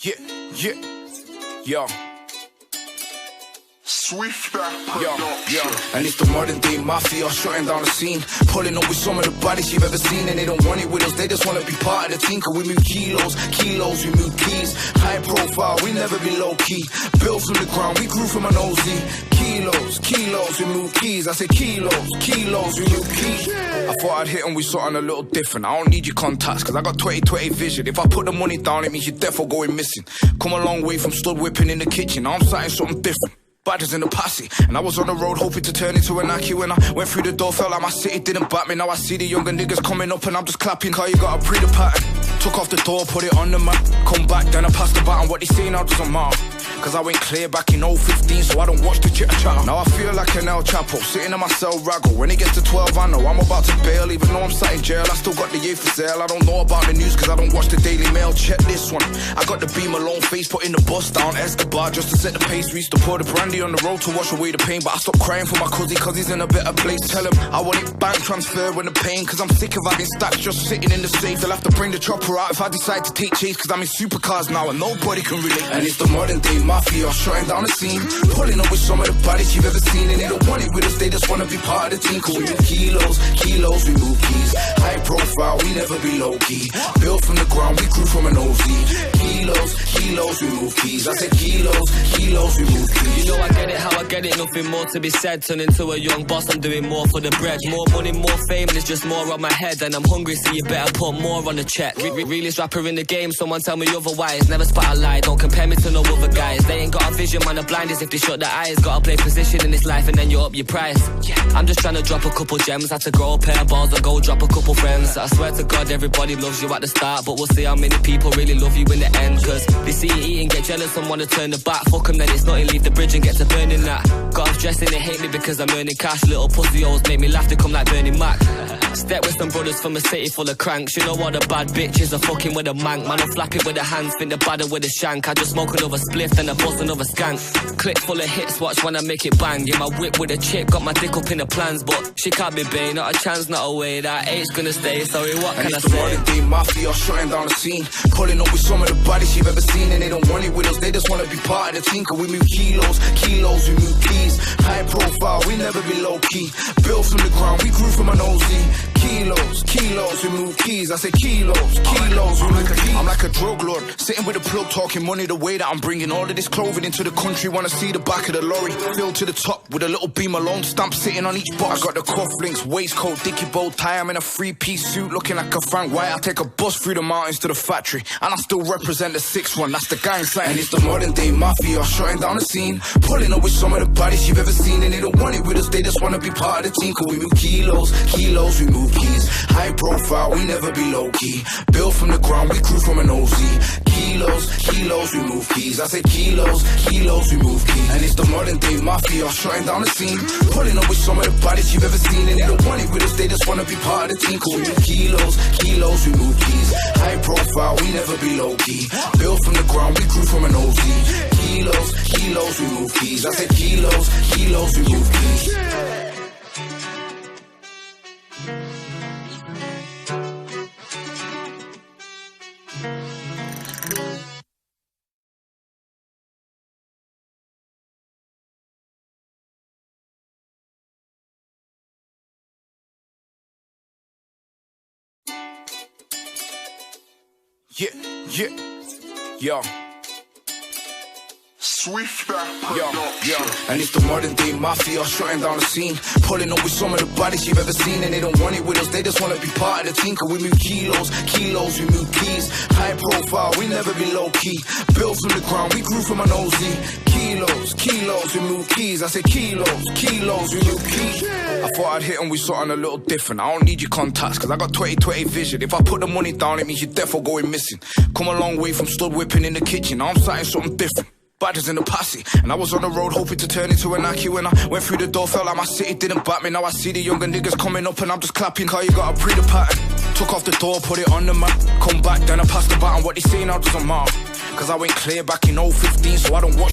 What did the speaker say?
Yeah, yeah, yo. Swift Yo, and it's the modern day mafia shutting down the scene, pulling up with some of the baddest you've ever seen, and they don't want it with us, they just want to be part of the team. Cause we move kilos, we move keys, high profile, we never be low key. Built from the ground, we grew from an OZ. Kilos, we move keys. I say kilos, we move keys. I thought I'd hit and we something a little different. I don't need your contacts, cause I got 20/20 vision. If I put the money down, it means you're definitely going missing. Come a long way from stood whipping in the kitchen, now I'm starting something different. Badgers in the posse, and I was on the road hoping to turn into an Aki. When I went through the door, felt like my city didn't bat me. Now I see the younger niggas coming up and I'm just clapping. Cause you gotta pre the pattern. Took off the door, put it on the map. Come back, then I passed the baton. What they say now doesn't matter. Cause I went clear back in 015, so I don't watch the chitter chatter. Now I feel like an El Chapo, sitting in my cell raggle. When it gets to 12, I know I'm about to bail. Even though I'm sat in jail, I still got the year for sale. I don't know about the news cause I don't watch the Daily Mail. Check this one, I got the beam alone face, putting the bus down Escobar just to set the pace. We used to pour the brandy on the road to wash away the pain, but I stopped crying for my cousin cause he's in a better place. Tell him I want it bank transfer when the pain, cause I'm sick of having stacks just sitting in the safe. They'll have to bring the chopper out if I decide to take chase, cause I'm in supercars now and nobody can relate. And it's the modern day mafia shutting down the scene, pulling up with some of the baddest you've ever seen, and they don't want it with us, they just want to be part of the team. Cause we move kilos, we move keys, high profile, we never be low key. Built from the ground, we grew from an OZ. Kilos, we move keys. I said kilos, we move keys. You know I get it, how I get it, nothing more to be said. Turn into a young boss, I'm doing more for the bread. More money, more fame, there's just more on my head. And I'm hungry, so you better put more on the check. Realest rapper in the game, someone tell me otherwise. Never spot a lie, don't compare me to no other guys. They ain't got a vision, man, are blind as if they shut their eyes. Gotta play position in this life and then you up your price. I'm just trying to drop a couple gems, had to grow a pair of balls and go drop a couple friends. I swear to God, everybody loves you at the start, but we'll see how many people really love you in the end. Cause they see you eating, get jealous and wanna turn the back. Fuck them, then it's nothing, leave the bridge and get to burning that. Got off dressing, they hate me because I'm earning cash. Little pussy hoes make me laugh, they come like Bernie Mac. Step with some brothers from a city full of cranks. You know what the bad bitches are fucking with a mank. Man, I flap it with the hands, think the badder with a shank. I just smoke another spliff and I bust another skank. Clip full of hits, watch when I make it bang. Yeah, my whip with a chick, got my dick up in the plans, but she can't be bae, not a chance, not a way. That H's gonna stay, sorry, what can I say? And it's the modern day mafia shutting down the scene, pulling up with some of the baddest you've ever seen, and they don't want it with us, they just want to be part of the team. Cause we move kilos, we move keys, high profile, we never be low key. Built from the ground, we grew from an OZ. Kilos, we move keys. I say kilos, we move keys. I'm like a drug lord, sitting with a plug, talking money the way that I'm bringing all of this clothing into the country. Wanna see the back of the lorry, filled to the top with a little beam alone stamp sitting on each box. I got the cufflinks, waistcoat, dicky bow tie. I'm in a 3-piece suit, looking like a Frank White. I take a bus through the mountains to the factory, and I still represent the 6-1. That's the gang sign. And it's the modern day mafia shutting down the scene, pulling up with some of the baddest you've ever seen, and they don't want it with us, they just wanna be part of the team. Cause we move kilos, we move keys, high profile, we never be low key. Built from the ground, we grew from an OZ. Kilos, we move keys. I say kilos, we move keys. And it's the modern day mafia shutting down the scene, pulling up with some of the baddest you've ever seen, and they don't want it with us, they just wanna be part of the team. Cause we move kilos, we move keys, high profile, we never be low key. Built from the ground, we grew from an OZ. Kilos, we move keys. I say kilos, we move keys. Yeah, yo. Swift Yo, and it's the modern day mafia shutting down the scene, pulling up with some of the baddest you've ever seen, and they don't want it with us, they just want to be part of the team. Cause we move kilos, we move keys, high profile, we never be low key. Built from the ground, we grew from an OZ. Kilos, we move keys. I say kilos, we move keys. I thought I'd hit and we something a little different. I don't need your contacts cause I got 20/20 vision. If I put the money down, it means you're definitely going missing. Come a long way from stood whipping in the kitchen, now I'm starting something different. Badgers in the posse, and I was on the road hoping to turn into an Aki. When I went through the door, felt like my city didn't bat me. Now I see the younger niggas coming up and I'm just clapping. Cause you gotta pre the pattern. Took off the door, put it on the map. Come back, then I passed the baton. What they say now doesn't matter, cause I went clear back in 015, so I don't watch